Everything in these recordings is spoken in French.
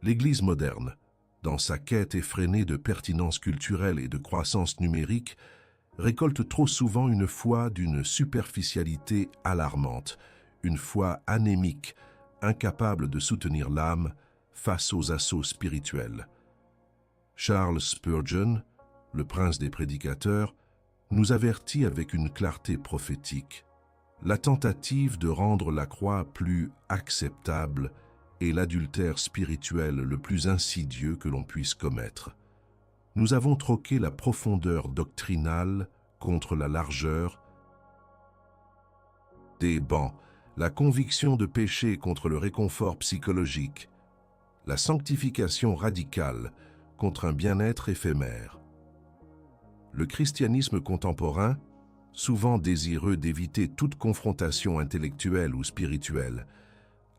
L'Église moderne, dans sa quête effrénée de pertinence culturelle et de croissance numérique, récolte trop souvent une foi d'une superficialité alarmante, une foi anémique, incapable de soutenir l'âme face aux assauts spirituels. Charles Spurgeon, le prince des prédicateurs, nous avertit avec une clarté prophétique. La tentative de rendre la croix plus acceptable est l'adultère spirituel le plus insidieux que l'on puisse commettre. Nous avons troqué la profondeur doctrinale contre la largeur des bancs, la conviction de péché contre le réconfort psychologique, la sanctification radicale contre un bien-être éphémère. Le christianisme contemporain, souvent désireux d'éviter toute confrontation intellectuelle ou spirituelle,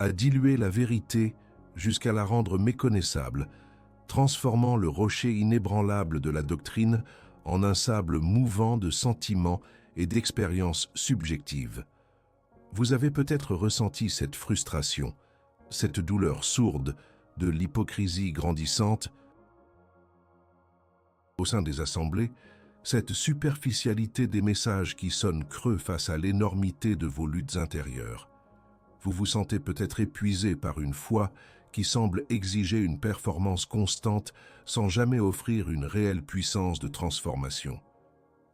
a dilué la vérité jusqu'à la rendre méconnaissable, transformant le rocher inébranlable de la doctrine en un sable mouvant de sentiments et d'expériences subjectives. Vous avez peut-être ressenti cette frustration, cette douleur sourde de l'hypocrisie grandissante au sein des assemblées, cette superficialité des messages qui sonnent creux face à l'énormité de vos luttes intérieures. Vous vous sentez peut-être épuisé par une foi qui semble exiger une performance constante sans jamais offrir une réelle puissance de transformation.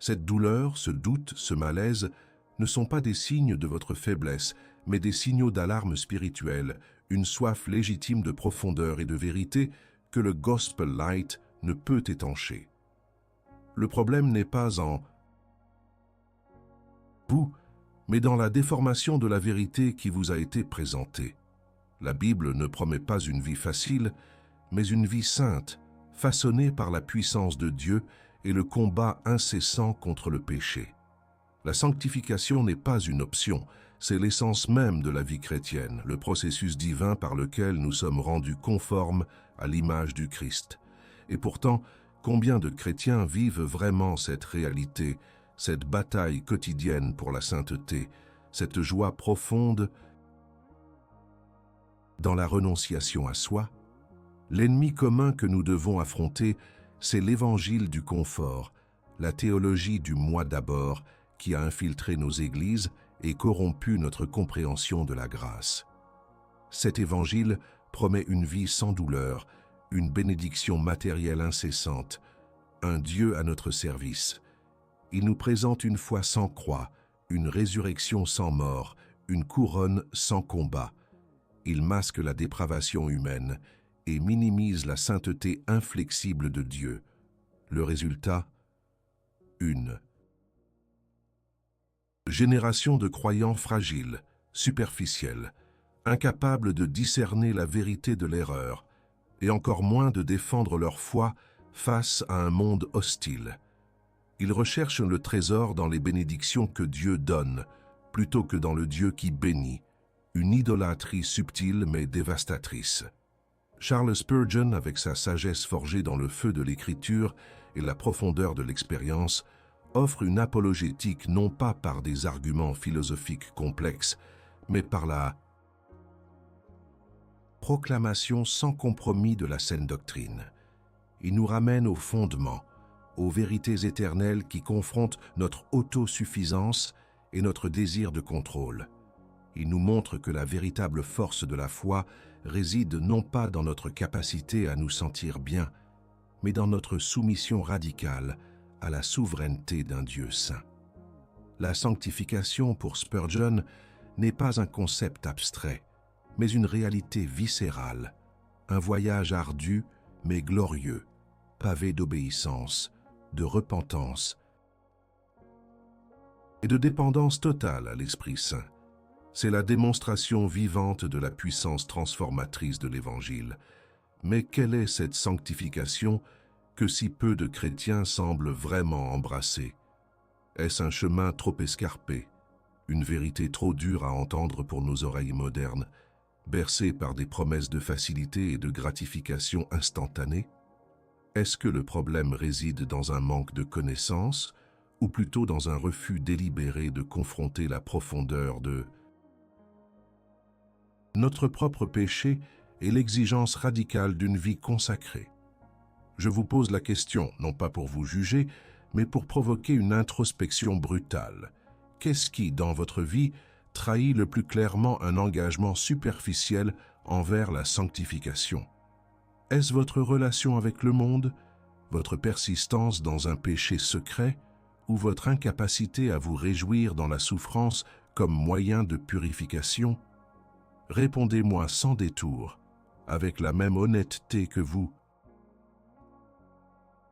Cette douleur, ce doute, ce malaise ne sont pas des signes de votre faiblesse, mais des signaux d'alarme spirituelle, une soif légitime de profondeur et de vérité que le Gospel Light ne peut étancher. Le problème n'est pas en vous, mais dans la déformation de la vérité qui vous a été présentée. La Bible ne promet pas une vie facile, mais une vie sainte, façonnée par la puissance de Dieu et le combat incessant contre le péché. La sanctification n'est pas une option, c'est l'essence même de la vie chrétienne, le processus divin par lequel nous sommes rendus conformes à l'image du Christ. Et pourtant, combien de chrétiens vivent vraiment cette réalité, cette bataille quotidienne pour la sainteté, cette joie profonde dans la renonciation à soi? L'ennemi commun que nous devons affronter, c'est l'évangile du confort, la théologie du moi d'abord, qui a infiltré nos églises et corrompu notre compréhension de la grâce. Cet évangile promet une vie sans douleur, une bénédiction matérielle incessante, un Dieu à notre service. Il nous présente une foi sans croix, une résurrection sans mort, une couronne sans combat. Il masque la dépravation humaine et minimise la sainteté inflexible de Dieu. Le résultat, une génération de croyants fragiles, superficiels, incapables de discerner la vérité de l'erreur, et encore moins de défendre leur foi face à un monde hostile. Ils recherchent le trésor dans les bénédictions que Dieu donne, plutôt que dans le Dieu qui bénit, une idolâtrie subtile mais dévastatrice. Charles Spurgeon, avec sa sagesse forgée dans le feu de l'Écriture et la profondeur de l'expérience, offre une apologétique non pas par des arguments philosophiques complexes, mais par la proclamation sans compromis de la saine doctrine. Il nous ramène aux fondements, aux vérités éternelles qui confrontent notre autosuffisance et notre désir de contrôle. Il nous montre que la véritable force de la foi réside non pas dans notre capacité à nous sentir bien, mais dans notre soumission radicale à la souveraineté d'un Dieu saint. La sanctification pour Spurgeon n'est pas un concept abstrait, mais une réalité viscérale, un voyage ardu mais glorieux, pavé d'obéissance, de repentance et de dépendance totale à l'Esprit Saint. C'est la démonstration vivante de la puissance transformatrice de l'Évangile. Mais quelle est cette sanctification que si peu de chrétiens semblent vraiment embrasser? Est-ce un chemin trop escarpé, une vérité trop dure à entendre pour nos oreilles modernes, bercée par des promesses de facilité et de gratification instantanée? Est-ce que le problème réside dans un manque de connaissance, ou plutôt dans un refus délibéré de confronter la profondeur de notre propre péché et l'exigence radicale d'une vie consacrée. Je vous pose la question, non pas pour vous juger, mais pour provoquer une introspection brutale. Qu'est-ce qui, dans votre vie, trahit le plus clairement un engagement superficiel envers la sanctification? Est-ce votre relation avec le monde, votre persistance dans un péché secret, ou votre incapacité à vous réjouir dans la souffrance comme moyen de purification? Répondez-moi sans détour, avec la même honnêteté que vous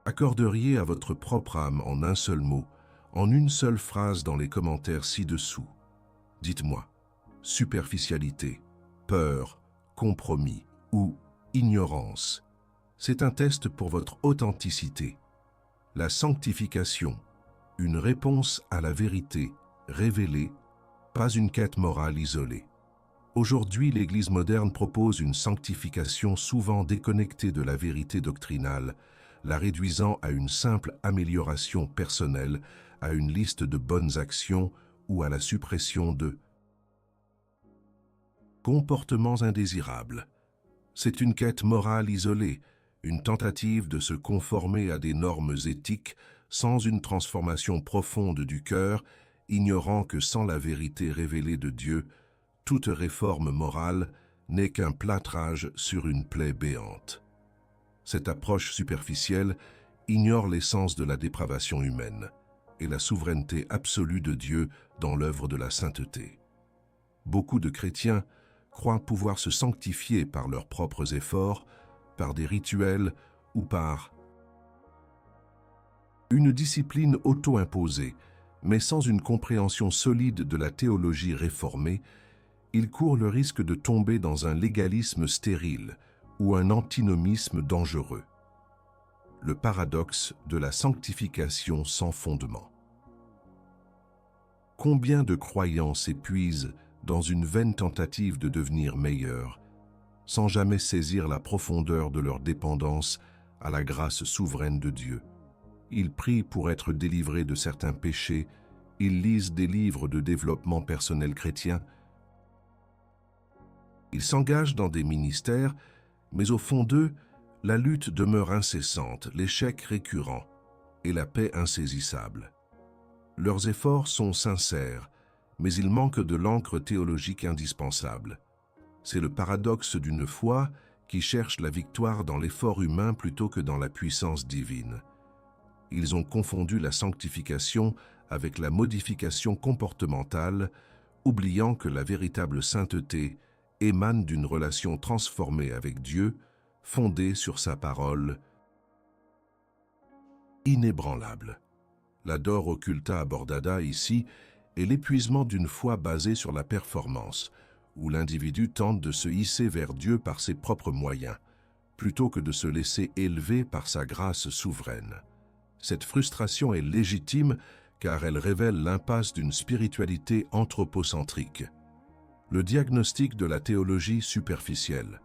accorderiez à votre propre âme en un seul mot, en une seule phrase dans les commentaires ci-dessous. Dites-moi, superficialité, peur, compromis ou ignorance. C'est un test pour votre authenticité. La sanctification, une réponse à la vérité révélée, pas une quête morale isolée. Aujourd'hui, l'Église moderne propose une sanctification souvent déconnectée de la vérité doctrinale, la réduisant à une simple amélioration personnelle, à une liste de bonnes actions ou à la suppression de comportements indésirables. C'est une quête morale isolée, une tentative de se conformer à des normes éthiques sans une transformation profonde du cœur, ignorant que sans la vérité révélée de Dieu, toute réforme morale n'est qu'un plâtrage sur une plaie béante. Cette approche superficielle ignore l'essence de la dépravation humaine et la souveraineté absolue de Dieu dans l'œuvre de la sainteté. Beaucoup de chrétiens croient pouvoir se sanctifier par leurs propres efforts, par des rituels ou par une discipline auto-imposée, mais sans une compréhension solide de la théologie réformée, ils courent le risque de tomber dans un légalisme stérile ou un antinomisme dangereux. Le paradoxe de la sanctification sans fondement. Combien de croyants s'épuisent dans une vaine tentative de devenir meilleurs, sans jamais saisir la profondeur de leur dépendance à la grâce souveraine de Dieu. Ils prient pour être délivrés de certains péchés, ils lisent des livres de développement personnel chrétien, ils s'engagent dans des ministères, mais au fond d'eux, la lutte demeure incessante, l'échec récurrent et la paix insaisissable. Leurs efforts sont sincères, mais ils manquent de l'encre théologique indispensable. C'est le paradoxe d'une foi qui cherche la victoire dans l'effort humain plutôt que dans la puissance divine. Ils ont confondu la sanctification avec la modification comportementale, oubliant que la véritable sainteté émane d'une relation transformée avec Dieu, fondée sur sa parole inébranlable. La Dor occulta abordada ici est l'épuisement d'une foi basée sur la performance, où l'individu tente de se hisser vers Dieu par ses propres moyens, plutôt que de se laisser élever par sa grâce souveraine. Cette frustration est légitime car elle révèle l'impasse d'une spiritualité anthropocentrique. Le diagnostic de la théologie superficielle.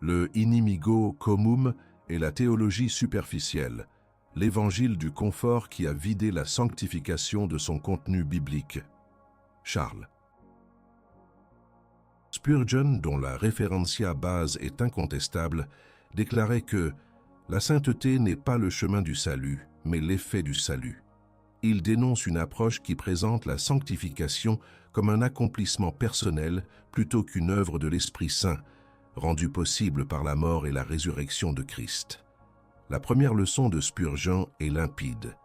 Le inimigo comum est la théologie superficielle, l'évangile du confort qui a vidé la sanctification de son contenu biblique. Charles Spurgeon, dont la référentia base est incontestable, déclarait que « la sainteté n'est pas le chemin du salut, mais l'effet du salut ». Il dénonce une approche qui présente la sanctification comme un accomplissement personnel plutôt qu'une œuvre de l'Esprit Saint, rendue possible par la mort et la résurrection de Christ. La première leçon de Spurgeon est limpide.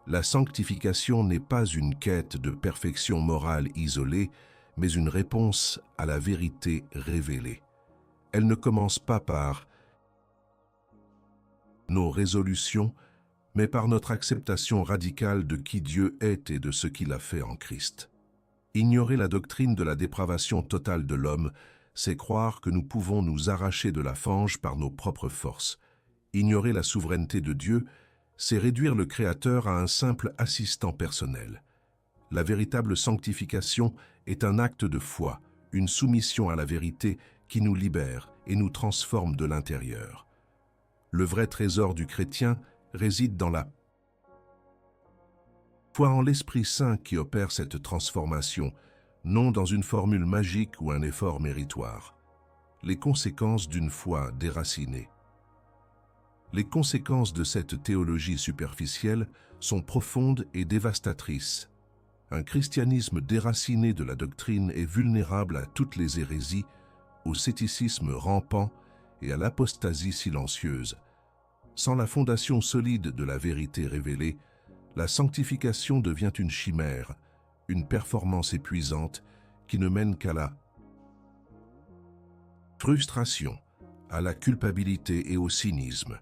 La sanctification n'est pas une quête de perfection morale isolée, mais une réponse à la vérité révélée. Elle ne commence pas par nos résolutions, mais par notre acceptation radicale de qui Dieu est et de ce qu'il a fait en Christ. Ignorer la doctrine de la dépravation totale de l'homme, c'est croire que nous pouvons nous arracher de la fange par nos propres forces. Ignorer la souveraineté de Dieu, c'est réduire le Créateur à un simple assistant personnel. La véritable sanctification est un acte de foi, une soumission à la vérité qui nous libère et nous transforme de l'intérieur. Le vrai trésor du chrétien réside dans la foi en l'Esprit Saint qui opère cette transformation, non dans une formule magique ou un effort méritoire. les conséquences d'une foi déracinée. Les conséquences de cette théologie superficielle sont profondes et dévastatrices. Un christianisme déraciné de la doctrine est vulnérable à toutes les hérésies, au scepticisme rampant et à l'apostasie silencieuse. Sans la fondation solide de la vérité révélée, la sanctification devient une chimère, une performance épuisante qui ne mène qu'à la frustration, à la culpabilité et au cynisme.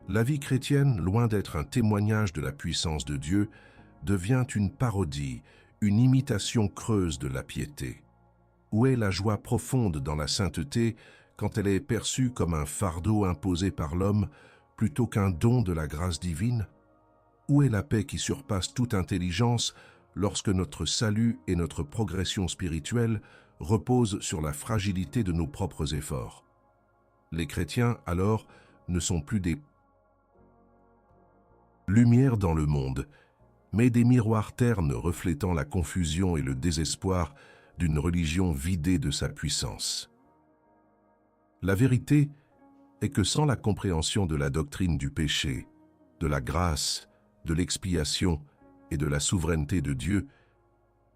La vie chrétienne, loin d'être un témoignage de la puissance de Dieu, devient une parodie, une imitation creuse de la piété. Où est la joie profonde dans la sainteté quand elle est perçue comme un fardeau imposé par l'homme plutôt qu'un don de la grâce divine? Où est la paix qui surpasse toute intelligence lorsque notre salut et notre progression spirituelle reposent sur la fragilité de nos propres efforts? Les chrétiens, alors, ne sont plus des lumières dans le monde, mais des miroirs ternes reflétant la confusion et le désespoir d'une religion vidée de sa puissance. La vérité est que sans la compréhension de la doctrine du péché, de la grâce, de l'expiation et de la souveraineté de Dieu,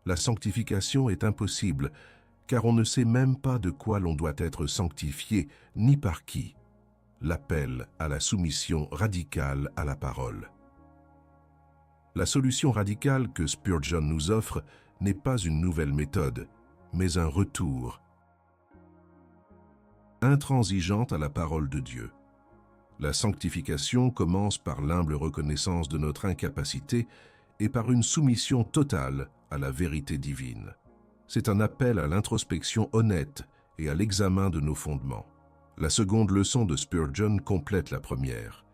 la sanctification est impossible, car on ne sait même pas de quoi l'on doit être sanctifié, ni par qui. L'appel à la soumission radicale à la parole. La solution radicale que Spurgeon nous offre n'est pas une nouvelle méthode, mais un retour intransigeant à la parole de Dieu. La sanctification commence par l'humble reconnaissance de notre incapacité et par une soumission totale à la vérité divine. C'est un appel à l'introspection honnête et à l'examen de nos fondements. La seconde leçon de Spurgeon complète la première.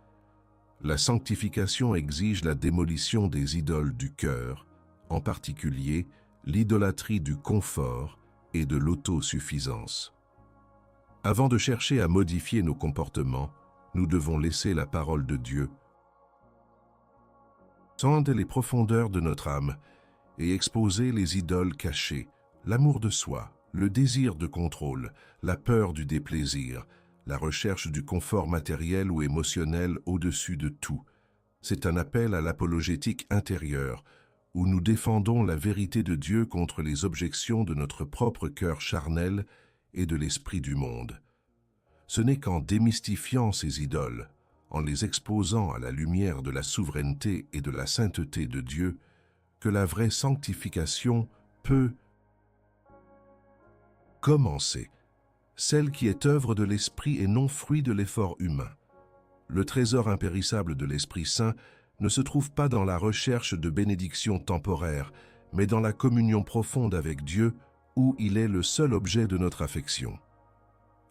La sanctification exige la démolition des idoles du cœur, en particulier l'idolâtrie du confort et de l'autosuffisance. Avant de chercher à modifier nos comportements, nous devons laisser la parole de Dieu sonder les profondeurs de notre âme et exposer les idoles cachées, l'amour de soi, le désir de contrôle, la peur du déplaisir, la recherche du confort matériel ou émotionnel au-dessus de tout. C'est un appel à l'apologétique intérieure, où nous défendons la vérité de Dieu contre les objections de notre propre cœur charnel et de l'esprit du monde. Ce n'est qu'en démystifiant ces idoles, en les exposant à la lumière de la souveraineté et de la sainteté de Dieu, que la vraie sanctification peut commencer, celle qui est œuvre de l'Esprit et non fruit de l'effort humain. Le trésor impérissable de l'Esprit Saint ne se trouve pas dans la recherche de bénédictions temporaires, mais dans la communion profonde avec Dieu, où il est le seul objet de notre affection.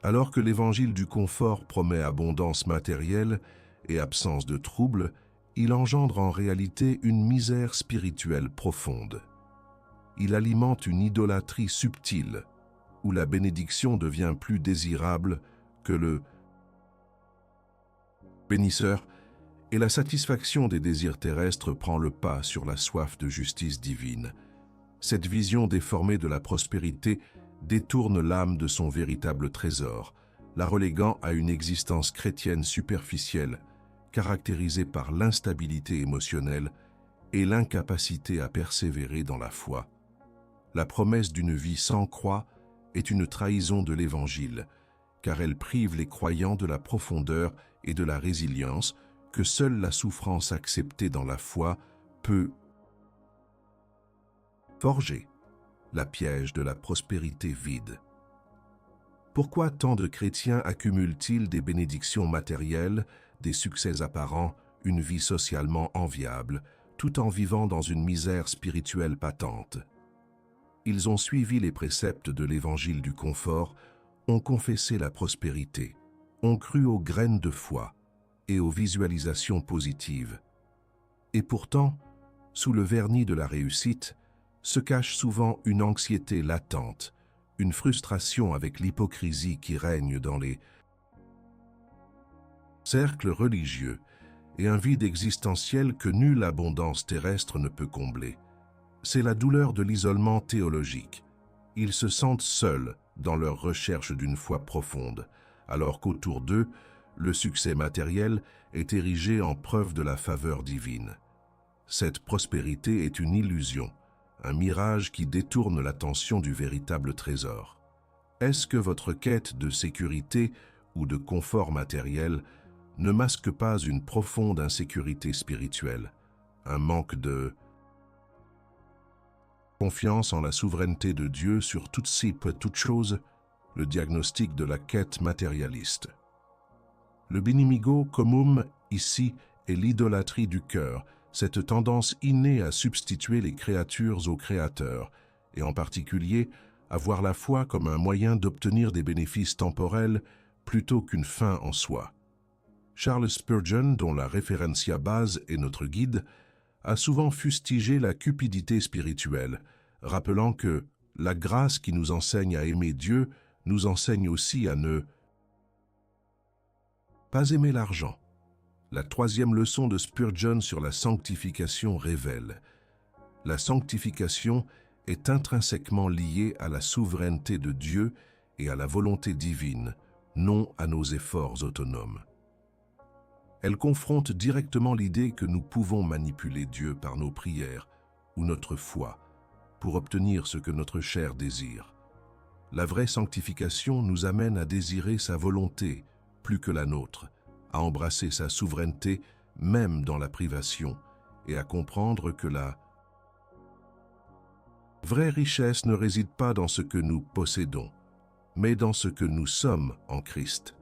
Alors que l'évangile du confort promet abondance matérielle et absence de trouble, il engendre en réalité une misère spirituelle profonde. Il alimente une idolâtrie subtile, où la bénédiction devient plus désirable que le bénisseur, et la satisfaction des désirs terrestres prend le pas sur la soif de justice divine. Cette vision déformée de la prospérité détourne l'âme de son véritable trésor, la reléguant à une existence chrétienne superficielle, caractérisée par l'instabilité émotionnelle et l'incapacité à persévérer dans la foi. La promesse d'une vie sans croix est une trahison de l'Évangile, car elle prive les croyants de la profondeur et de la résilience que seule la souffrance acceptée dans la foi peut forger, la piège de la prospérité vide. Pourquoi tant de chrétiens accumulent-ils des bénédictions matérielles, des succès apparents, une vie socialement enviable, tout en vivant dans une misère spirituelle patente? Ils ont suivi les préceptes de l'évangile du confort, ont confessé la prospérité, ont cru aux graines de foi et aux visualisations positives. Et pourtant, sous le vernis de la réussite, se cache souvent une anxiété latente, une frustration avec l'hypocrisie qui règne dans les cercles religieux et un vide existentiel que nulle abondance terrestre ne peut combler. C'est la douleur de l'isolement théologique. Ils se sentent seuls, dans leur recherche d'une foi profonde, alors qu'autour d'eux, le succès matériel est érigé en preuve de la faveur divine. Cette prospérité est une illusion, un mirage qui détourne l'attention du véritable trésor. Est-ce que votre quête de sécurité ou de confort matériel ne masque pas une profonde insécurité spirituelle, un manque de confiance en la souveraineté de Dieu sur toutes choses, le diagnostic de la quête matérialiste? Le binimigo comum, ici, est l'idolâtrie du cœur, cette tendance innée à substituer les créatures aux créateurs, et en particulier à voir la foi comme un moyen d'obtenir des bénéfices temporels plutôt qu'une fin en soi. Charles Spurgeon, dont la référencia base est notre guide, a souvent fustigé la cupidité spirituelle, rappelant que la grâce qui nous enseigne à aimer Dieu nous enseigne aussi à ne pas aimer l'argent. La troisième leçon de Spurgeon sur la sanctification révèle: la sanctification est intrinsèquement liée à la souveraineté de Dieu et à la volonté divine, non à nos efforts autonomes. Elle confronte directement l'idée que nous pouvons manipuler Dieu par nos prières ou notre foi pour obtenir ce que notre chair désire. La vraie sanctification nous amène à désirer sa volonté plus que la nôtre, à embrasser sa souveraineté même dans la privation et à comprendre que la vraie richesse ne réside pas dans ce que nous possédons, mais dans ce que nous sommes en Christ.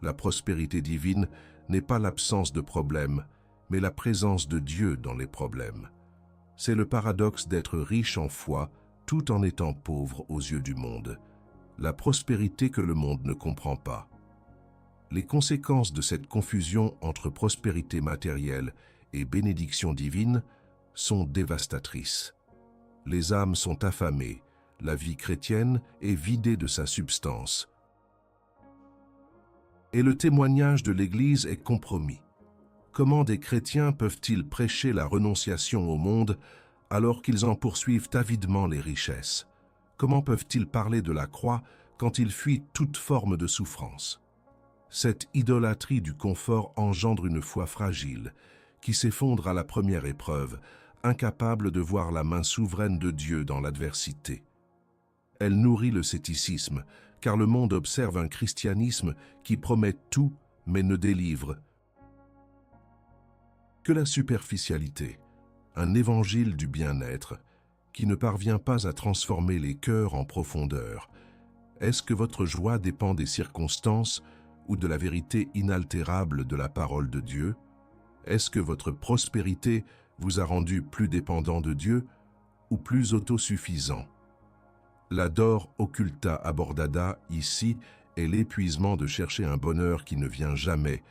La prospérité divine n'est pas l'absence de problèmes, mais la présence de Dieu dans les problèmes. C'est le paradoxe d'être riche en foi tout en étant pauvre aux yeux du monde, la prospérité que le monde ne comprend pas. Les conséquences de cette confusion entre prospérité matérielle et bénédiction divine sont dévastatrices. Les âmes sont affamées, la vie chrétienne est vidée de sa substance. Et le témoignage de l'Église est compromis. Comment des chrétiens peuvent-ils prêcher la renonciation au monde alors qu'ils en poursuivent avidement les richesses? Comment peuvent-ils parler de la croix quand ils fuient toute forme de souffrance? Cette idolâtrie du confort engendre une foi fragile, qui s'effondre à la première épreuve, incapable de voir la main souveraine de Dieu dans l'adversité. Elle nourrit le scepticisme, car le monde observe un christianisme qui promet tout, mais ne délivre que la superficialité, un évangile du bien-être qui ne parvient pas à transformer les cœurs en profondeur. Est-ce que votre joie dépend des circonstances ou de la vérité inaltérable de la parole de Dieu? Est-ce que votre prospérité vous a rendu plus dépendant de Dieu ou plus autosuffisant? La dor occulta abordada ici est l'épuisement de chercher un bonheur qui ne vient jamais,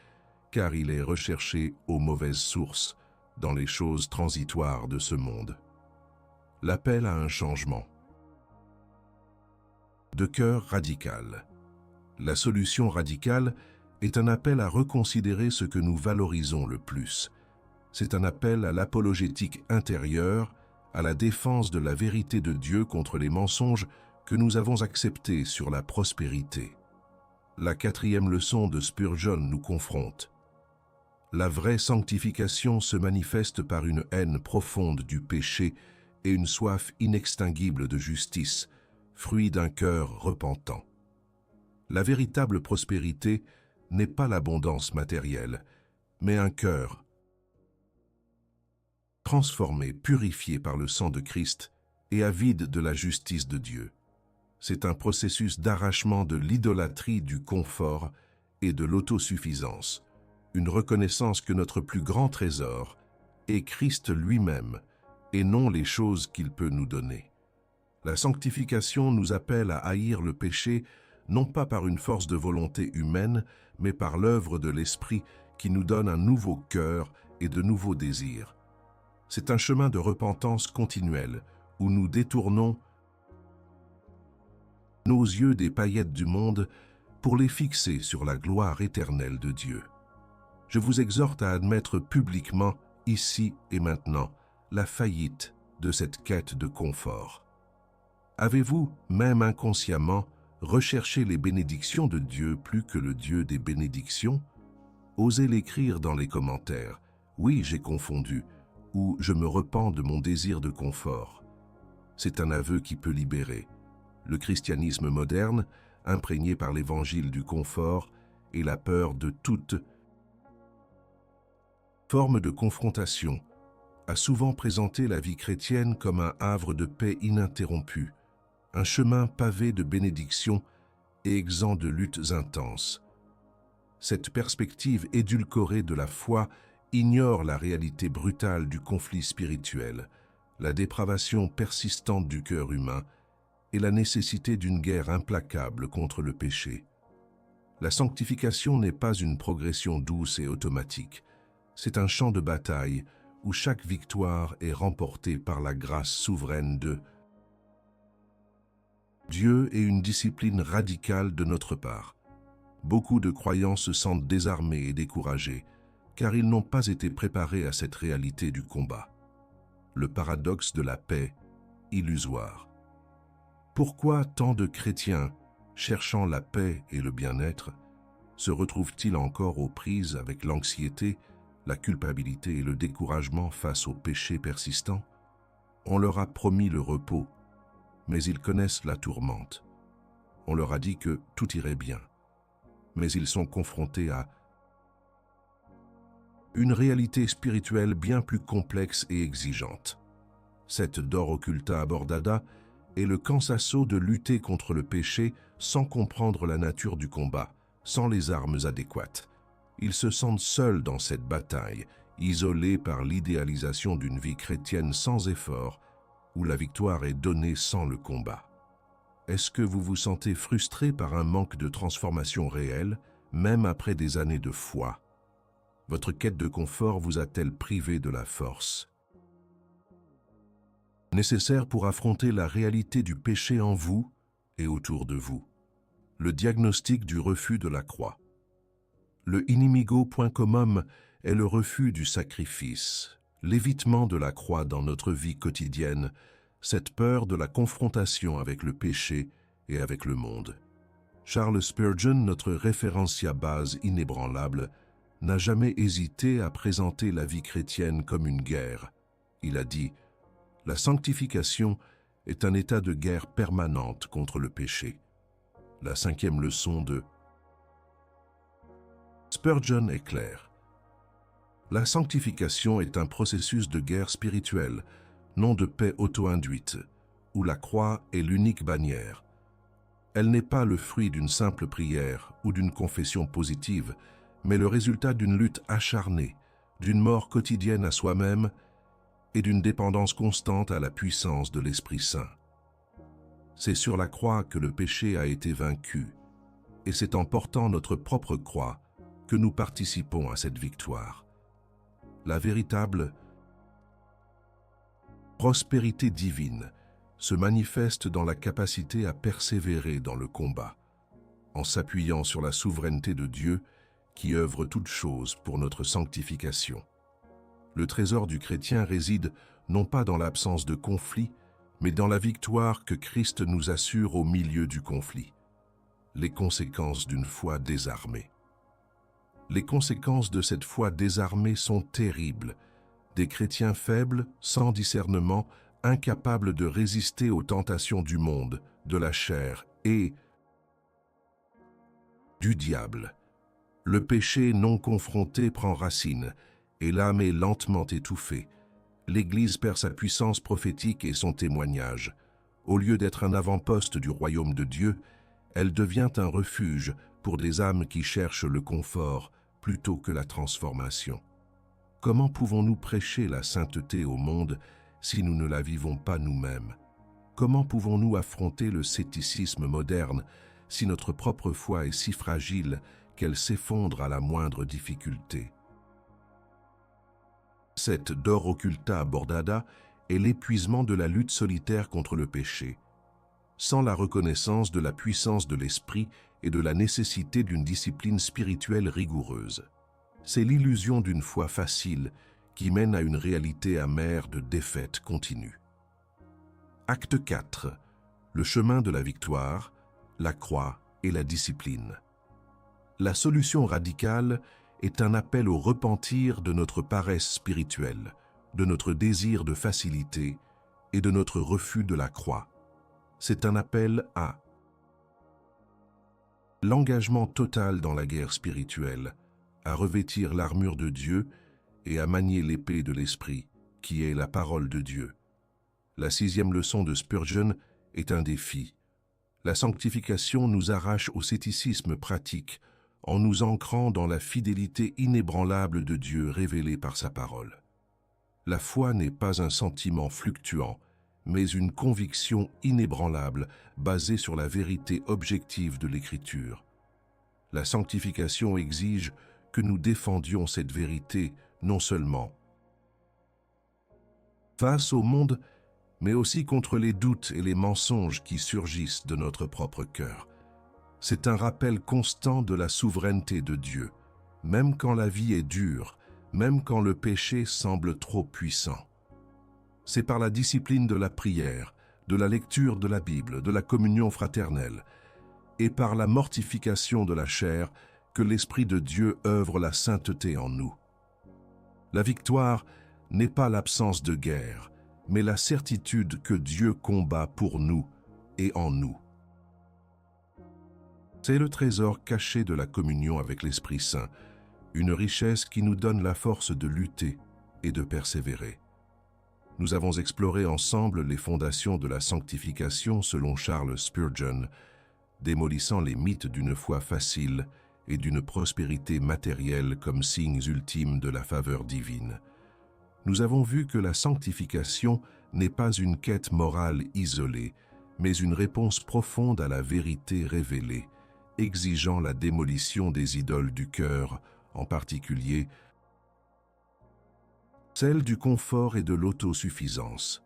car il est recherché aux mauvaises sources, dans les choses transitoires de ce monde. L'appel à un changement de cœur radical. La solution radicale est un appel à reconsidérer ce que nous valorisons le plus. C'est un appel à l'apologétique intérieure, à la défense de la vérité de Dieu contre les mensonges que nous avons acceptés sur la prospérité. La quatrième leçon de Spurgeon nous confronte. La vraie sanctification se manifeste par une haine profonde du péché et une soif inextinguible de justice, fruit d'un cœur repentant. La véritable prospérité n'est pas l'abondance matérielle, mais un cœur transformé, purifié par le sang de Christ et avide de la justice de Dieu. C'est un processus d'arrachement de l'idolâtrie du confort et de l'autosuffisance, une reconnaissance que notre plus grand trésor est Christ lui-même et non les choses qu'il peut nous donner. La sanctification nous appelle à haïr le péché, non pas par une force de volonté humaine, mais par l'œuvre de l'Esprit qui nous donne un nouveau cœur et de nouveaux désirs. C'est un chemin de repentance continuelle où nous détournons nos yeux des paillettes du monde pour les fixer sur la gloire éternelle de Dieu. Je vous exhorte à admettre publiquement, ici et maintenant, la faillite de cette quête de confort. Avez-vous, même inconsciemment, rechercher les bénédictions de Dieu plus que le Dieu des bénédictions? Osez l'écrire dans les commentaires. Oui, j'ai confondu, ou je me repens de mon désir de confort. C'est un aveu qui peut libérer. Le christianisme moderne, imprégné par l'évangile du confort et la peur de toute forme de confrontation, a souvent présenté la vie chrétienne comme un havre de paix ininterrompu, un chemin pavé de bénédictions et exempt de luttes intenses. Cette perspective édulcorée de la foi ignore la réalité brutale du conflit spirituel, la dépravation persistante du cœur humain et la nécessité d'une guerre implacable contre le péché. La sanctification n'est pas une progression douce et automatique, c'est un champ de bataille où chaque victoire est remportée par la grâce souveraine de Dieu et une discipline radicale de notre part. Beaucoup de croyants se sentent désarmés et découragés, car ils n'ont pas été préparés à cette réalité du combat. Le paradoxe de la paix, illusoire. Pourquoi tant de chrétiens, cherchant la paix et le bien-être, se retrouvent-ils encore aux prises avec l'anxiété, la culpabilité et le découragement face aux péchés persistants? On leur a promis le repos, mais ils connaissent la tourmente. On leur a dit que tout irait bien, mais ils sont confrontés à une réalité spirituelle bien plus complexe et exigeante. Cette Dor Occulta Abordada est le cansasso de lutter contre le péché sans comprendre la nature du combat, sans les armes adéquates. Ils se sentent seuls dans cette bataille, isolés par l'idéalisation d'une vie chrétienne sans effort, où la victoire est donnée sans le combat. Est-ce que vous vous sentez frustré par un manque de transformation réelle, même après des années de foi? Votre quête de confort vous a-t-elle privé de la force nécessaire pour affronter la réalité du péché en vous et autour de vous? Le diagnostic du refus de la croix. Le inimigo.com est le refus du sacrifice, l'évitement de la croix dans notre vie quotidienne, cette peur de la confrontation avec le péché et avec le monde. Charles Spurgeon, notre référencia base inébranlable, n'a jamais hésité à présenter la vie chrétienne comme une guerre. Il a dit « La sanctification est un état de guerre permanente contre le péché ». La 5e leçon de Spurgeon est claire. La sanctification est un processus de guerre spirituelle, non de paix auto-induite, où la croix est l'unique bannière. Elle n'est pas le fruit d'une simple prière ou d'une confession positive, mais le résultat d'une lutte acharnée, d'une mort quotidienne à soi-même et d'une dépendance constante à la puissance de l'Esprit Saint. C'est sur la croix que le péché a été vaincu, et c'est en portant notre propre croix que nous participons à cette victoire. La véritable prospérité divine se manifeste dans la capacité à persévérer dans le combat, en s'appuyant sur la souveraineté de Dieu qui œuvre toutes choses pour notre sanctification. Le trésor du chrétien réside non pas dans l'absence de conflit, mais dans la victoire que Christ nous assure au milieu du conflit. Les conséquences d'une foi désarmée. Les conséquences de cette foi désarmée sont terribles. Des chrétiens faibles, sans discernement, incapables de résister aux tentations du monde, de la chair et du diable. Le péché non confronté prend racine, et l'âme est lentement étouffée. L'Église perd sa puissance prophétique et son témoignage. Au lieu d'être un avant-poste du royaume de Dieu, elle devient un refuge pour des âmes qui cherchent le confort plutôt que la transformation. Comment pouvons-nous prêcher la sainteté au monde si nous ne la vivons pas nous-mêmes? Comment pouvons-nous affronter le scepticisme moderne si notre propre foi est si fragile qu'elle s'effondre à la moindre difficulté? Cette Dor Occulta Abordada est l'épuisement de la lutte solitaire contre le péché. Sans la reconnaissance de la puissance de l'esprit et de la nécessité d'une discipline spirituelle rigoureuse. C'est l'illusion d'une foi facile qui mène à une réalité amère de défaite continue. Acte 4. Le chemin de la victoire, la croix et la discipline. La solution radicale est un appel au repentir de notre paresse spirituelle, de notre désir de facilité et de notre refus de la croix. C'est un appel à l'engagement total dans la guerre spirituelle, à revêtir l'armure de Dieu et à manier l'épée de l'Esprit, qui est la parole de Dieu. La 6e leçon de Spurgeon est un défi. La sanctification nous arrache au scepticisme pratique en nous ancrant dans la fidélité inébranlable de Dieu révélée par sa parole. La foi n'est pas un sentiment fluctuant, mais une conviction inébranlable basée sur la vérité objective de l'Écriture. La sanctification exige que nous défendions cette vérité non seulement face au monde, mais aussi contre les doutes et les mensonges qui surgissent de notre propre cœur. C'est un rappel constant de la souveraineté de Dieu, même quand la vie est dure, même quand le péché semble trop puissant. C'est par la discipline de la prière, de la lecture de la Bible, de la communion fraternelle, et par la mortification de la chair que l'Esprit de Dieu œuvre la sainteté en nous. La victoire n'est pas l'absence de guerre, mais la certitude que Dieu combat pour nous et en nous. C'est le trésor caché de la communion avec l'Esprit Saint, une richesse qui nous donne la force de lutter et de persévérer. Nous avons exploré ensemble les fondations de la sanctification selon Charles Spurgeon, démolissant les mythes d'une foi facile et d'une prospérité matérielle comme signes ultimes de la faveur divine. Nous avons vu que la sanctification n'est pas une quête morale isolée, mais une réponse profonde à la vérité révélée, exigeant la démolition des idoles du cœur, en particulier celle du confort et de l'autosuffisance.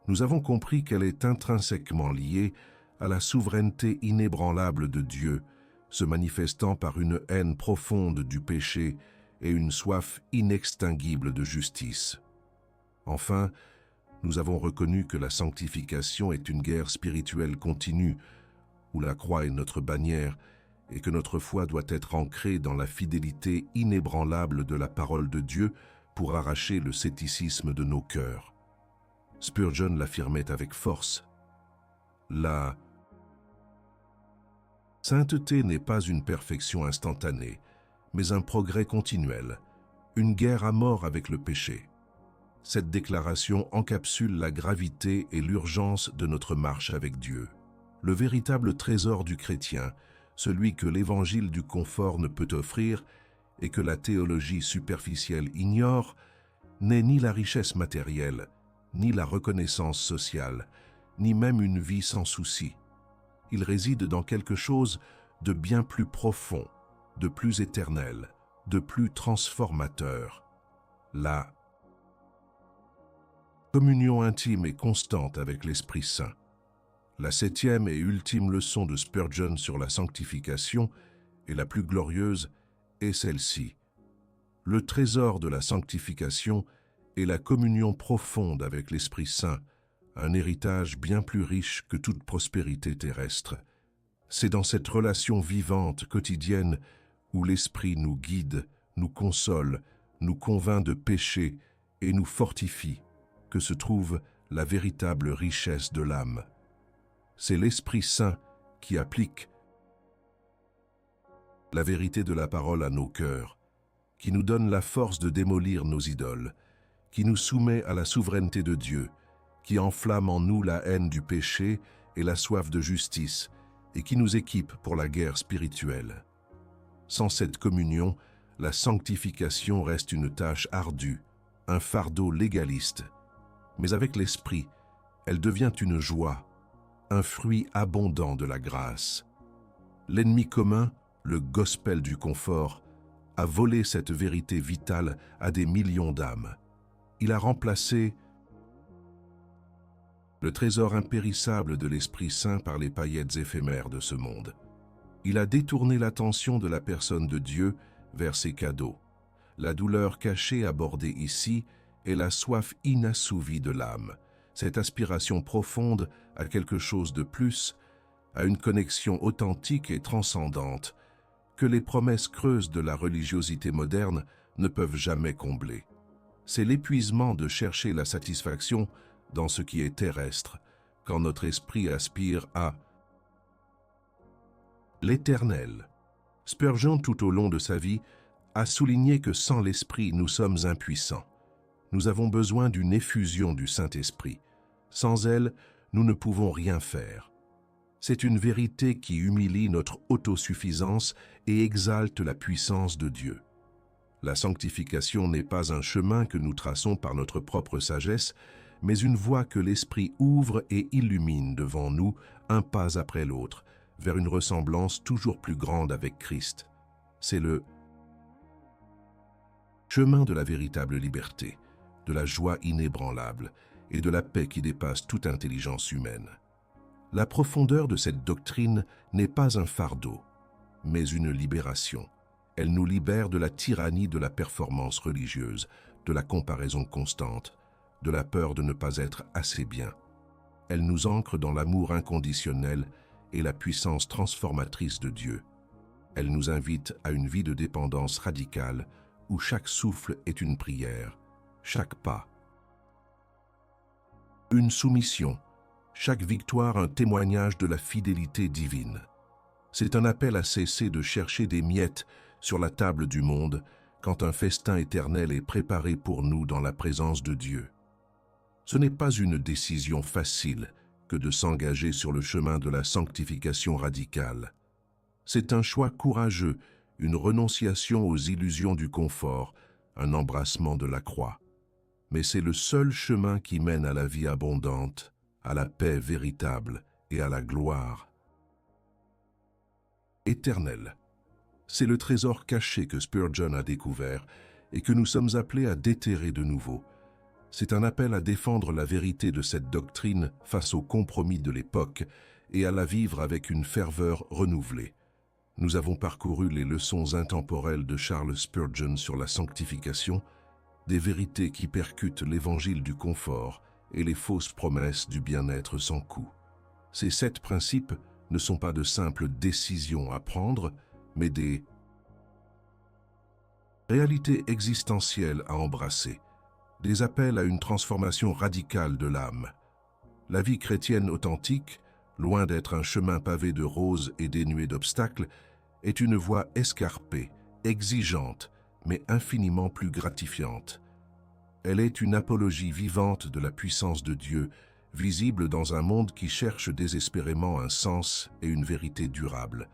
Nous avons compris qu'elle est intrinsèquement liée à la souveraineté inébranlable de Dieu, se manifestant par une haine profonde du péché et une soif inextinguible de justice. Enfin, nous avons reconnu que la sanctification est une guerre spirituelle continue, où la croix est notre bannière et que notre foi doit être ancrée dans la fidélité inébranlable de la parole de Dieu pour arracher le scepticisme de nos cœurs. Spurgeon l'affirmait avec force. La sainteté n'est pas une perfection instantanée, mais un progrès continuel, une guerre à mort avec le péché. Cette déclaration encapsule la gravité et l'urgence de notre marche avec Dieu. Le véritable trésor du chrétien, celui que l'évangile du confort ne peut offrir et que la théologie superficielle ignore, n'est ni la richesse matérielle, ni la reconnaissance sociale, ni même une vie sans souci. Il réside dans quelque chose de bien plus profond, de plus éternel, de plus transformateur. La communion intime et constante avec l'Esprit Saint. La 7e et ultime leçon de Spurgeon sur la sanctification, et la plus glorieuse, est celle-ci. Le trésor de la sanctification est la communion profonde avec l'Esprit Saint, un héritage bien plus riche que toute prospérité terrestre. C'est dans cette relation vivante, quotidienne, où l'Esprit nous guide, nous console, nous convainc de péché et nous fortifie, que se trouve la véritable richesse de l'âme. C'est l'Esprit Saint qui applique la vérité de la parole à nos cœurs, qui nous donne la force de démolir nos idoles, qui nous soumet à la souveraineté de Dieu, qui enflamme en nous la haine du péché et la soif de justice, et qui nous équipe pour la guerre spirituelle. Sans cette communion, la sanctification reste une tâche ardue, un fardeau légaliste. Mais avec l'Esprit, elle devient une joie, un fruit abondant de la grâce. L'ennemi commun, le gospel du confort, a volé cette vérité vitale à des millions d'âmes. Il a remplacé le trésor impérissable de l'Esprit Saint par les paillettes éphémères de ce monde. Il a détourné l'attention de la personne de Dieu vers ses cadeaux. La douleur cachée abordée ici est la soif inassouvie de l'âme, cette aspiration profonde à quelque chose de plus, à une connexion authentique et transcendante que les promesses creuses de la religiosité moderne ne peuvent jamais combler. C'est l'épuisement de chercher la satisfaction dans ce qui est terrestre, quand notre esprit aspire à l'éternel. Spurgeon, tout au long de sa vie, a souligné que sans l'esprit, nous sommes impuissants. Nous avons besoin d'une effusion du Saint-Esprit. Sans elle, nous ne pouvons rien faire. C'est une vérité qui humilie notre autosuffisance et exalte la puissance de Dieu. La sanctification n'est pas un chemin que nous traçons par notre propre sagesse, mais une voie que l'Esprit ouvre et illumine devant nous, un pas après l'autre, vers une ressemblance toujours plus grande avec Christ. C'est le chemin de la véritable liberté, de la joie inébranlable et de la paix qui dépasse toute intelligence humaine. La profondeur de cette doctrine n'est pas un fardeau, mais une libération. Elle nous libère de la tyrannie de la performance religieuse, de la comparaison constante, de la peur de ne pas être assez bien. Elle nous ancre dans l'amour inconditionnel et la puissance transformatrice de Dieu. Elle nous invite à une vie de dépendance radicale où chaque souffle est une prière, chaque pas une soumission, chaque victoire un témoignage de la fidélité divine. C'est un appel à cesser de chercher des miettes sur la table du monde quand un festin éternel est préparé pour nous dans la présence de Dieu. Ce n'est pas une décision facile que de s'engager sur le chemin de la sanctification radicale. C'est un choix courageux, une renonciation aux illusions du confort, un embrassement de la croix. Mais c'est le seul chemin qui mène à la vie abondante, à la paix véritable et à la gloire éternelle. C'est le trésor caché que Spurgeon a découvert et que nous sommes appelés à déterrer de nouveau. C'est un appel à défendre la vérité de cette doctrine face aux compromis de l'époque et à la vivre avec une ferveur renouvelée. Nous avons parcouru les leçons intemporelles de Charles Spurgeon sur la sanctification, des vérités qui percutent l'évangile du confort et les fausses promesses du bien-être sans coût. Ces 7 principes ne sont pas de simples décisions à prendre, mais des réalités existentielles à embrasser, des appels à une transformation radicale de l'âme. La vie chrétienne authentique, loin d'être un chemin pavé de roses et dénué d'obstacles, est une voie escarpée, exigeante, mais infiniment plus gratifiante. Elle est une apologie vivante de la puissance de Dieu, visible dans un monde qui cherche désespérément un sens et une vérité durable.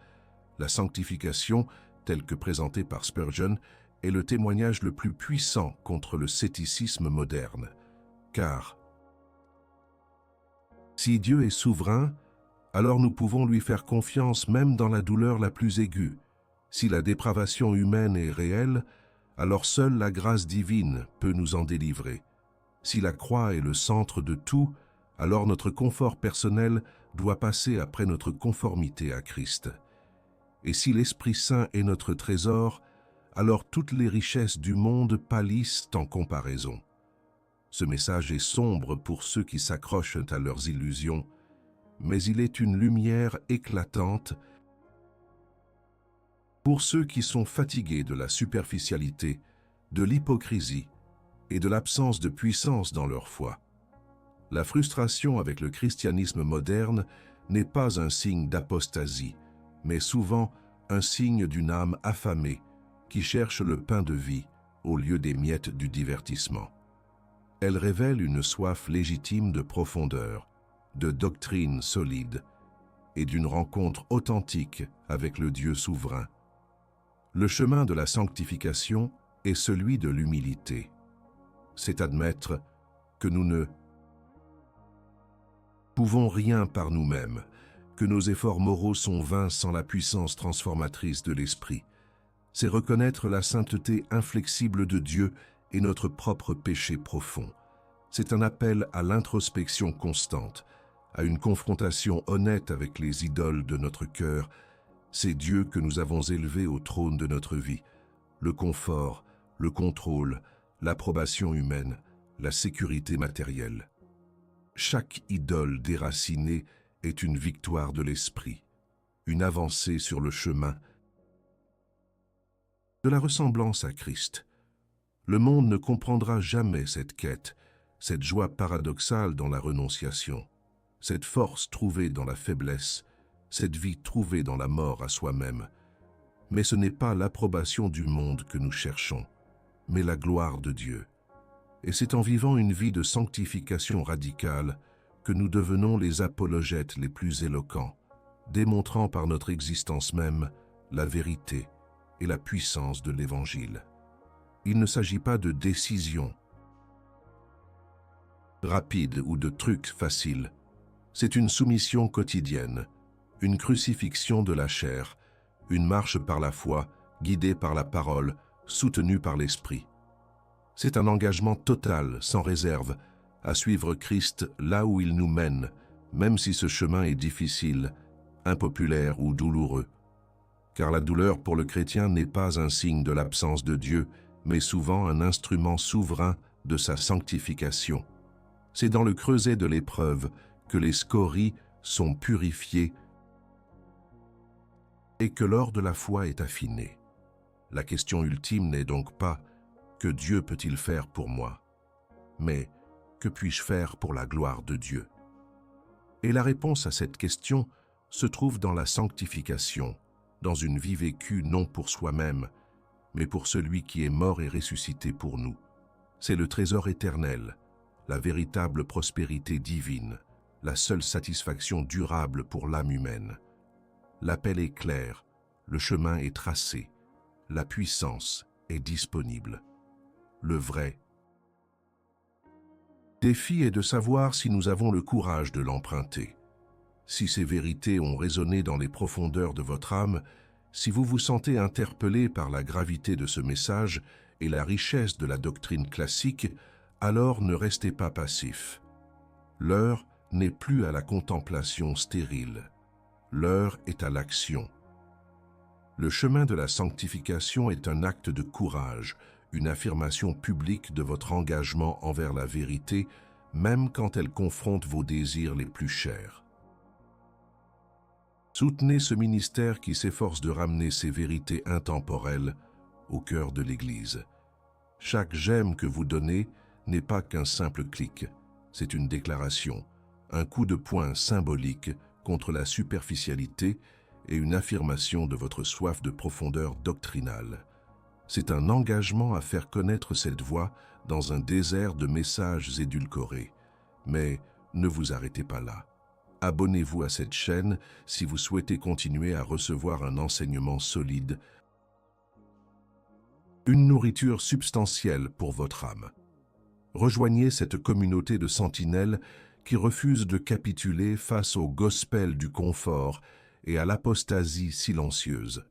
La sanctification, telle que présentée par Spurgeon, est le témoignage le plus puissant contre le scepticisme moderne. Car si Dieu est souverain, alors nous pouvons lui faire confiance même dans la douleur la plus aiguë. Si la dépravation humaine est réelle, alors seule la grâce divine peut nous en délivrer. Si la croix est le centre de tout, alors notre confort personnel doit passer après notre conformité à Christ. Et si l'Esprit Saint est notre trésor, alors toutes les richesses du monde pâlissent en comparaison. Ce message est sombre pour ceux qui s'accrochent à leurs illusions, mais il est une lumière éclatante pour ceux qui sont fatigués de la superficialité, de l'hypocrisie et de l'absence de puissance dans leur foi. La frustration avec le christianisme moderne n'est pas un signe d'apostasie, mais souvent un signe d'une âme affamée qui cherche le pain de vie au lieu des miettes du divertissement. Elle révèle une soif légitime de profondeur, de doctrine solide et d'une rencontre authentique avec le Dieu souverain. Le chemin de la sanctification est celui de l'humilité. C'est admettre que nous ne pouvons rien par nous-mêmes, que nos efforts moraux sont vains sans la puissance transformatrice de l'Esprit. C'est reconnaître la sainteté inflexible de Dieu et notre propre péché profond. C'est un appel à l'introspection constante, à une confrontation honnête avec les idoles de notre cœur. C'est Dieu que nous avons élevé au trône de notre vie. Le confort, le contrôle, l'approbation humaine, la sécurité matérielle. Chaque idole déracinée est une victoire de l'esprit. une avancée sur le chemin de la ressemblance à Christ. Le monde ne comprendra jamais cette quête, cette joie paradoxale dans la renonciation, cette force trouvée dans la faiblesse, cette vie trouvée dans la mort à soi-même. Mais ce n'est pas l'approbation du monde que nous cherchons, mais la gloire de Dieu. Et c'est en vivant une vie de sanctification radicale que nous devenons les apologètes les plus éloquents, démontrant par notre existence même la vérité et la puissance de l'Évangile. Il ne s'agit pas de décisions rapides ou de trucs faciles. C'est une soumission quotidienne, une crucifixion de la chair, une marche par la foi, guidée par la parole, soutenue par l'Esprit. C'est un engagement total, sans réserve, à suivre Christ là où il nous mène, même si ce chemin est difficile, impopulaire ou douloureux. Car la douleur pour le chrétien n'est pas un signe de l'absence de Dieu, mais souvent un instrument souverain de sa sanctification. C'est dans le creuset de l'épreuve que les scories sont purifiées et que l'or de la foi est affiné. La question ultime n'est donc pas « que Dieu peut-il faire pour moi ?» mais « que puis-je faire pour la gloire de Dieu ?» Et la réponse à cette question se trouve dans la sanctification, dans une vie vécue non pour soi-même, mais pour celui qui est mort et ressuscité pour nous. C'est le trésor éternel, la véritable prospérité divine, la seule satisfaction durable pour l'âme humaine. L'appel est clair, le chemin est tracé, la puissance est disponible. Le vrai défi est de savoir si nous avons le courage de l'emprunter. Si ces vérités ont résonné dans les profondeurs de votre âme, si vous vous sentez interpellé par la gravité de ce message et la richesse de la doctrine classique, alors ne restez pas passif. L'heure n'est plus à la contemplation stérile. L'heure est à l'action. Le chemin de la sanctification est un acte de courage, une affirmation publique de votre engagement envers la vérité, même quand elle confronte vos désirs les plus chers. Soutenez ce ministère qui s'efforce de ramener ces vérités intemporelles au cœur de l'Église. Chaque j'aime que vous donnez n'est pas qu'un simple clic, c'est une déclaration, un coup de poing symbolique contre la superficialité et une affirmation de votre soif de profondeur doctrinale. C'est un engagement à faire connaître cette voix dans un désert de messages édulcorés. Mais ne vous arrêtez pas là. Abonnez-vous à cette chaîne si vous souhaitez continuer à recevoir un enseignement solide, une nourriture substantielle pour votre âme. Rejoignez cette communauté de sentinelles qui refuse de capituler face au gospel du confort et à l'apostasie silencieuse.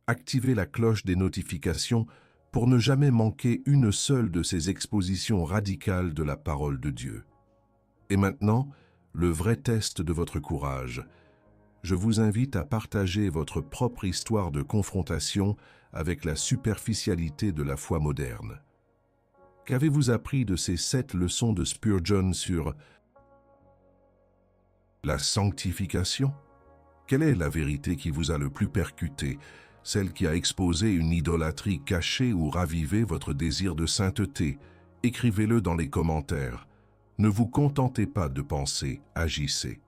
Activez la cloche des notifications pour ne jamais manquer une seule de ces expositions radicales de la parole de Dieu. Et maintenant, le vrai test de votre courage. Je vous invite à partager votre propre histoire de confrontation avec la superficialité de la foi moderne. Qu'avez-vous appris de ces 7 leçons de Spurgeon sur la sanctification? Quelle est la vérité qui vous a le plus percuté, celle qui a exposé une idolâtrie cachée ou ravivé votre désir de sainteté? Écrivez-le dans les commentaires. Ne vous contentez pas de penser, agissez.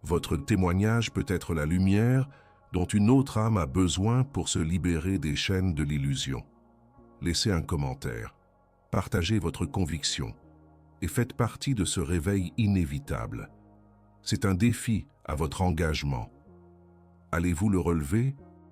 Votre témoignage peut être la lumière dont une autre âme a besoin pour se libérer des chaînes de l'illusion. Laissez un commentaire, partagez votre conviction et faites partie de ce réveil inévitable. C'est un défi à votre engagement. Allez-vous le relever